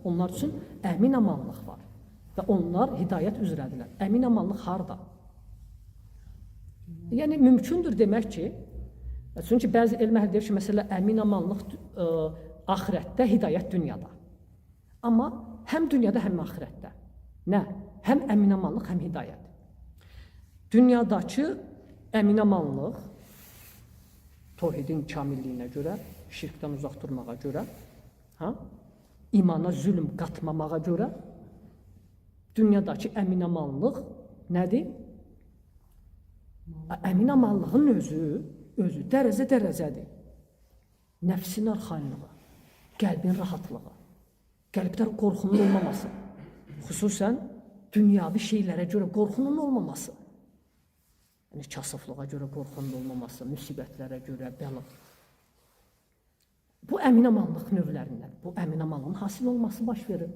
Onlar üçün əmin-amanlıq var. Və onlar hidayət üzrədirlər. Əmin-amanlıq harda? Yəni, mümkündür demək ki, çünki bəzi elm əhli deyir ki, məsələ əmin-amanlıq axirətdə, hidayət dünyada. Amma həm dünyada, həm axirətdə. Nə? Həm əmin-amanlıq, həm hidayət. Dünyadakı əmin-amanlıq, tövhidin kamilliyinə görə, şirkdən uzaq durmağa görə, imana zülm qatmamağa görə, dünyadakı əmin-amanlıq nədir? Əmin-amanlığın özü dərəcə-dərəcədir. Nəfsin arxainlığı, qəlbin rahatlığı, qəlbdə qorxunun olmaması, xüsusən dünyavi şeylərə görə qorxunun olmaması, yəni kasıflığa görə qorxunun olmaması, müsibətlərə görə, bəla. Bu əmin-amanlıq növlərindən, bu əmin-amanlığın hasil olması baş verir.